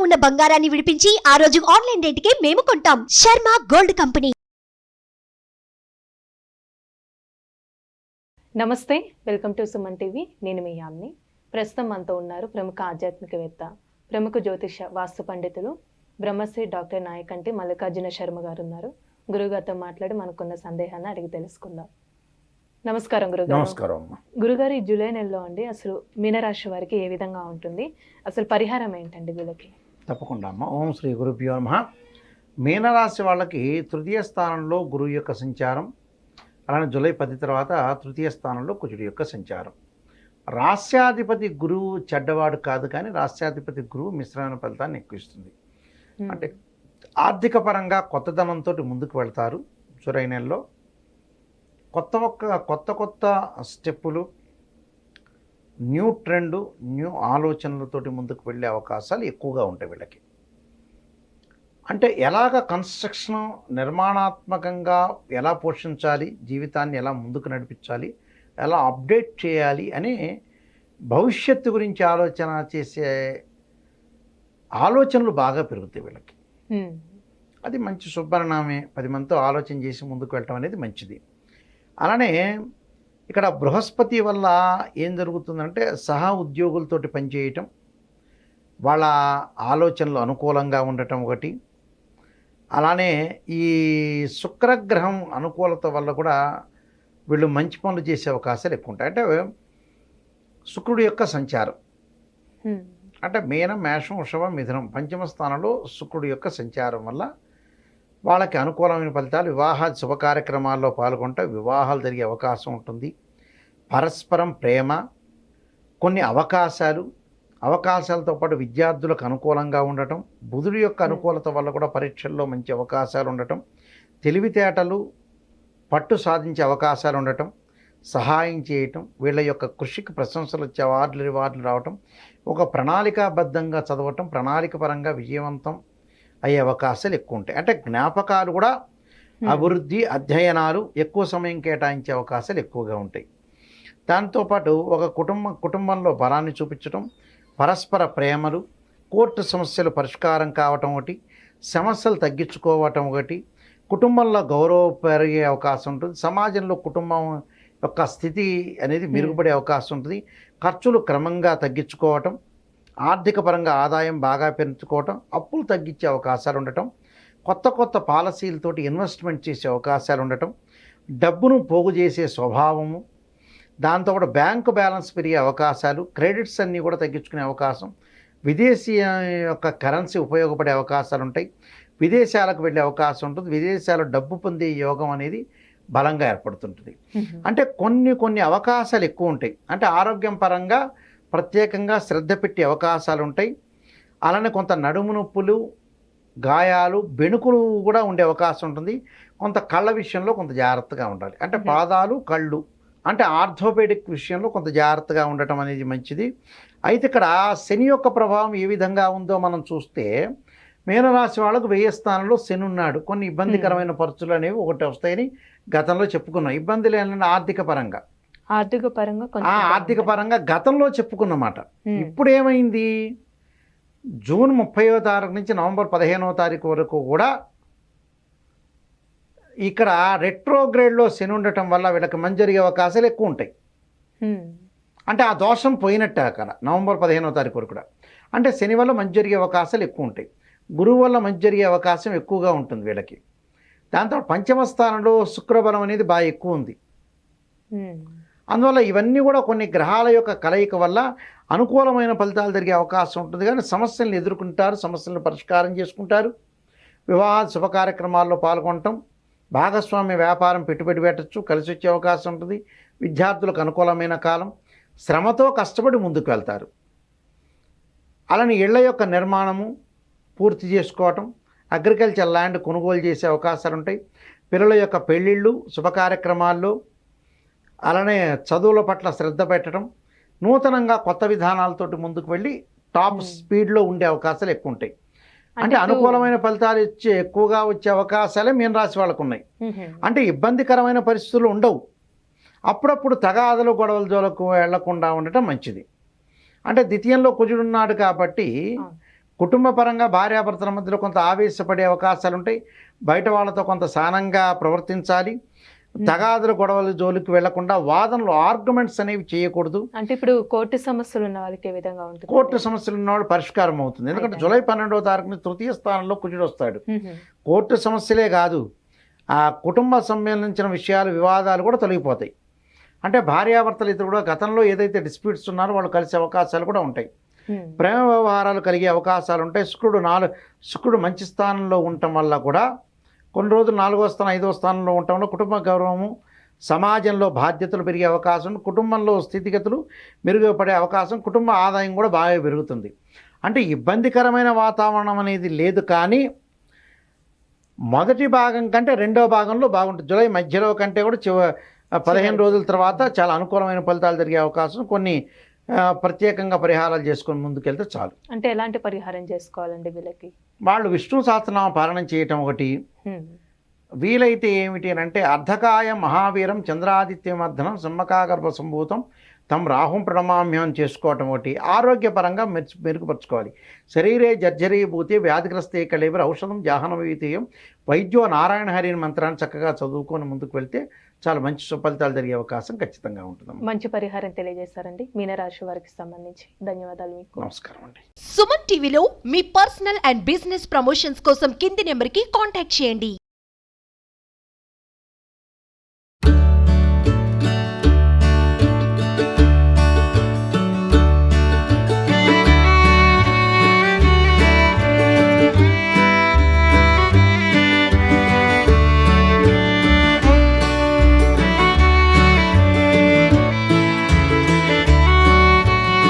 ఉన్న బంగారాన్ని విడిపించి ఆ రోజు ఆన్లైన్ రేటుకే మేము కొంటాం. Sharma gold company. నమస్తే, వెల్కమ్ టు సుమన్ టీవీ. నేను మీ యామ్ని. ప్రస్తుతం మనతో ఉన్నారు ప్రముఖ ఆధ్యాత్మికవేత్త, ప్రముఖ జ్యోతిష వాస్తు పండితులు బ్రహ్మశ్రీ డాక్టర్ నాయకంటి మల్లికార్జున శర్మ గారు ఉన్నారు. గురుగారితో మాట్లాడి మనకున్న సందేహాన్ని అడిగి తెలుసుకుందాం. నమస్కారం గురుగారు. నమస్కారం. గురుగారు, ఈ జూలై నెలలో అండి అసలు మీనరాశి వారికి ఏ విధంగా ఉంటుంది, అసలు పరిహారం ఏంటండి వీళ్ళకి? తప్పకుండా అమ్మ. ఓం శ్రీ గురుభ్యో నమః. మీనరాశి వాళ్ళకి తృతీయ స్థానంలో గురువు యొక్క సంచారం, అలానే జూలై 10 తర్వాత తృతీయ స్థానంలో కుజుడి యొక్క సంచారం. రాస్యాధిపతి గురువు చెడ్డవాడు కాదు, కానీ రాస్యాధిపతి గురువు మిశ్రమైన ఫలితాన్ని ఎక్కువ ఇస్తుంది. అంటే ఆర్థిక పరంగా కొత్తదనంతో ముందుకు వెళ్తారు. జూలై నెలలో కొత్త స్టెప్పులు, న్యూ ట్రెండ్, న్యూ ఆలోచనలతోటి ముందుకు వెళ్ళే అవకాశాలు ఎక్కువగా ఉంటాయి వీళ్ళకి. అంటే ఎలాగ కన్స్ట్రక్షన్, నిర్మాణాత్మకంగా ఎలా పోషించాలి, జీవితాన్ని ఎలా ముందుకు నడిపించాలి, ఎలా అప్డేట్ చేయాలి అని భవిష్యత్తు గురించి ఆలోచన చేసే ఆలోచనలు బాగా పెరుగుతాయి వీళ్ళకి. అది మంచి శుభపరిణామే. 10 మందితో ఆలోచన చేసి ముందుకు వెళ్ళటం అనేది మంచిది. అలానే ఇక్కడ బృహస్పతి వల్ల ఏం జరుగుతుందంటే సహా ఉద్యోగులతోటి పనిచేయటం, వాళ్ళ ఆలోచనలు అనుకూలంగా ఉండటం ఒకటి. అలానే ఈ శుక్రగ్రహం అనుకూలత వల్ల కూడా వీళ్ళు మంచి పనులు చేసే అవకాశాలు ఎక్కువ ఉంటాయి. అంటే శుక్రుడి యొక్క సంచారం, అంటే మీనం, మేషం, వృషభం, మిథునం పంచమ స్థానంలో శుక్రుడి యొక్క సంచారం వల్ల వాళ్ళకి అనుకూలమైన ఫలితాలు. వివాహ శుభ కార్యక్రమాల్లో పాల్గొంటే వివాహాలు జరిగే అవకాశం ఉంటుంది. పరస్పరం ప్రేమ, కొన్ని అవకాశాలతో పాటు విద్యార్థులకు అనుకూలంగా ఉండటం, బుధుడి యొక్క అనుకూలత వల్ల కూడా పరీక్షల్లో మంచి అవకాశాలు ఉండటం, తెలివితేటలు, పట్టు సాధించే అవకాశాలు ఉండటం, సహాయం చేయటం, వీళ్ళ యొక్క కృషికి ప్రశంసలు వచ్చే రివార్డులు రావటం, ఒక ప్రణాళికాబద్ధంగా చదవటం, ప్రణాళిక పరంగా విజయవంతం అయ్యే అవకాశాలు ఎక్కువ ఉంటాయి. అంటే జ్ఞాపకాలు కూడా అభివృద్ధి, అధ్యయనాలు, ఎక్కువ సమయం కేటాయించే అవకాశాలు ఎక్కువగా ఉంటాయి. దాంతోపాటు ఒక కుటుంబంలో బలాన్ని చూపించటం, పరస్పర ప్రేమలు, కోర్టు సమస్యలు పరిష్కారం కావటం ఒకటి, సమస్యలు తగ్గించుకోవటం ఒకటి, కుటుంబంలో గౌరవం పెరిగే అవకాశం ఉంటుంది, సమాజంలో కుటుంబం యొక్క స్థితి అనేది మెరుగుపడే అవకాశం ఉంటుంది, ఖర్చులు క్రమంగా తగ్గించుకోవటం, ఆర్థిక పరంగా ఆదాయం బాగా పెంచుకోవటం, అప్పులు తగ్గించే అవకాశాలు ఉండటం, కొత్త పాలసీలతోటి ఇన్వెస్ట్మెంట్ చేసే అవకాశాలు ఉండటం, డబ్బును పోగు చేసే స్వభావము, దాంతో కూడా బ్యాంకు బ్యాలెన్స్ పెరిగే అవకాశాలు, క్రెడిట్స్ అన్నీ కూడా తగ్గించుకునే అవకాశం, విదేశీ యొక్క కరెన్సీ ఉపయోగపడే అవకాశాలు ఉంటాయి, విదేశాలకు వెళ్ళే అవకాశం ఉంటుంది, విదేశాల్లో డబ్బు పొందే యోగం అనేది బలంగా ఏర్పడుతుంటుంది. అంటే కొన్ని అవకాశాలు ఎక్కువ ఉంటాయి. అంటే ఆరోగ్యం పరంగా ప్రత్యేకంగా శ్రద్ధ పెట్టే అవకాశాలు ఉంటాయి. అలానే కొంత నడుము నొప్పులు, గాయాలు, బెణుకులు కూడా ఉండే అవకాశం ఉంటుంది. కొంత కళ్ళ విషయంలో కొంత జాగ్రత్తగా ఉండాలి. అంటే పాదాలు, కళ్ళు, అంటే ఆర్థోపెడిక్ విషయంలో కొంత జాగ్రత్తగా ఉండటం అనేది మంచిది. అయితే ఇక్కడ శని యొక్క ప్రభావం ఏ విధంగా ఉందో మనం చూస్తే, మీనరాశి వాళ్ళకు 1000 స్థానంలో శని ఉన్నాడు. కొన్ని ఇబ్బందికరమైన పరిస్థితులు అనేవి ఒకటి వస్తాయని గతంలో చెప్పుకున్నాం. ఇబ్బందులు ఏంటంటే ఆర్థిక పరంగా గతంలో చెప్పుకున్నమాట. ఇప్పుడు ఏమైంది, జూన్ 30వ తారీఖు నుంచి నవంబర్ 15వ తారీఖు వరకు కూడా ఇక్కడ రెట్రోగ్రేడ్లో శని ఉండటం వల్ల వీళ్ళకి మంచి జరిగే అవకాశాలు ఎక్కువ ఉంటాయి. అంటే ఆ దోషం పోయినట్టే అక్కడ నవంబర్ 15వ తారీఖు వరకు కూడా. అంటే శని వల్ల మంచి జరిగే అవకాశాలు ఎక్కువ ఉంటాయి, గురువు వల్ల మంచి జరిగే అవకాశం ఎక్కువగా ఉంటుంది వీళ్ళకి. దాంతో పంచమ స్థానంలో శుక్రబలం అనేది బాగా ఎక్కువ ఉంది. అందువల్ల ఇవన్నీ కూడా కొన్ని గ్రహాల యొక్క కలయిక వల్ల అనుకూలమైన ఫలితాలు జరిగే అవకాశం ఉంటుంది. కానీ సమస్యలను ఎదుర్కొంటారు, సమస్యలను పరిష్కారం చేసుకుంటారు, వివాహ శుభ కార్యక్రమాల్లో పాల్గొనటం, భాగస్వామ్య వ్యాపారం పెట్టుబడి పెట్టచ్చు, కలిసి వచ్చే అవకాశం ఉంటుంది. విద్యార్థులకు అనుకూలమైన కాలం, శ్రమతో కష్టపడి ముందుకు వెళ్తారు. అలానే ఇళ్ల యొక్క నిర్మాణము పూర్తి చేసుకోవటం, అగ్రికల్చర్ ల్యాండ్ కొనుగోలు చేసే అవకాశాలు ఉంటాయి. పిల్లల యొక్క పెళ్ళిళ్ళు, శుభ కార్యక్రమాల్లో, అలానే చదువుల పట్ల శ్రద్ధ పెట్టడం, నూతనంగా కొత్త విధానాలతోటి ముందుకు వెళ్ళి టాప్ స్పీడ్లో ఉండే అవకాశాలు ఎక్కువ ఉంటాయి. అంటే అనుకూలమైన ఫలితాలు ఎక్కువగా వచ్చే అవకాశాలే మీనరాశి వాళ్ళకు ఉన్నాయి. అంటే ఇబ్బందికరమైన పరిస్థితులు ఉండవు. అప్పుడప్పుడు తగాదలు, గొడవల జోలకు వెళ్లకుండా ఉండటం మంచిది. అంటే ద్వితీయంలో కుజుడున్నాడు కాబట్టి కుటుంబ పరంగా భార్యాభర్తల మధ్యలో కొంత ఆవేశపడే అవకాశాలు ఉంటాయి. బయట వాళ్ళతో కొంత సహనంగా ప్రవర్తించాలి. తగాదుల గొడవల జోలికి వెళ్లకుండా వాదనలు ఆర్గ్యుమెంట్స్ అనేవి చేయకూడదు. అంటే ఇప్పుడు కోర్టు సమస్యలు ఉన్న వాళ్ళకి ఏ విధంగా ఉంటుంది? కోర్టు సమస్యలు ఉన్నవాడు పరిష్కారం అవుతుంది. ఎందుకంటే జూలై 12వ తారీఖున తృతీయ స్థానంలో కుజుడు వస్తాడు. కోర్టు సమస్యలే కాదు, ఆ కుటుంబ సంబంధించిన విషయాలు వివాదాలు కూడా తొలగిపోతాయి. అంటే భార్యాభర్తలు ఇద్దరు కూడా గతంలో ఏదైతే డిస్ప్యూట్స్ ఉన్నారో వాళ్ళు కలిసే అవకాశాలు కూడా ఉంటాయి. ప్రేమ వ్యవహారాలు కలిగే అవకాశాలు ఉంటాయి. శుక్రుడు మంచి స్థానంలో ఉండటం వల్ల కూడా కొన్ని రోజులు 4వ స్థానం 5వ స్థానంలో ఉండటం వల్ల కుటుంబ గౌరవము, సమాజంలో బాధ్యతలు పెరిగే అవకాశం, కుటుంబంలో స్థితిగతులు మెరుగుపడే అవకాశం, కుటుంబ ఆదాయం కూడా బాగా పెరుగుతుంది. అంటే ఇబ్బందికరమైన వాతావరణం అనేది లేదు. కానీ మొదటి భాగం కంటే రెండవ భాగంలో బాగుంటుంది. జూలై మధ్యలో కంటే కూడా 15 రోజుల తర్వాత చాలా అనుకూలమైన ఫలితాలు జరిగే అవకాశం. కొన్ని ప్రత్యేకంగా పరిహారాలు చేసుకొని ముందుకెళ్తే చాలు. అంటే ఎలాంటి పరిహారం చేసుకోవాలండి వీళ్ళకి? వాళ్ళు విష్ణు సహస్రనామ పారాయణం చేయటం ఒకటి. వీలైతే ఏమిటి అని అంటే అర్ధకాయ మహావీరం చంద్రాదిత్యమర్ధనం సింహకాగర్భ సంభూతం తమ రాహుం ప్రణమామ్యం చేసుకోవటం ఒకటి. ఆరోగ్యపరంగా మెరుగుపరుచుకోవాలి. శరీరే జర్జరీభూతి వ్యాధిగ్రస్తే కళేవరి ఔషధం జాహ్నవీతీయం వైద్యో నారాయణ హరిని మంత్రాన్ని చక్కగా చదువుకొని ముందుకు వెళ్తే చాలా మంచి సుఫలితాలు జరిగే అవకాశం ఖచ్చితంగా ఉంటుంది. మంచి పరిహారం తెలియజేశారండి మీనరాశి వారికి సంబంధించి. ధన్యవాదాలు మీకు. నమస్కారం అండి. సుమన్ టీవీలో మీ పర్సనల్ అండ్ బిజినెస్ ప్రమోషన్స్ కోసం కింది నెంబర్కి కాంటాక్ట్ చేయండి.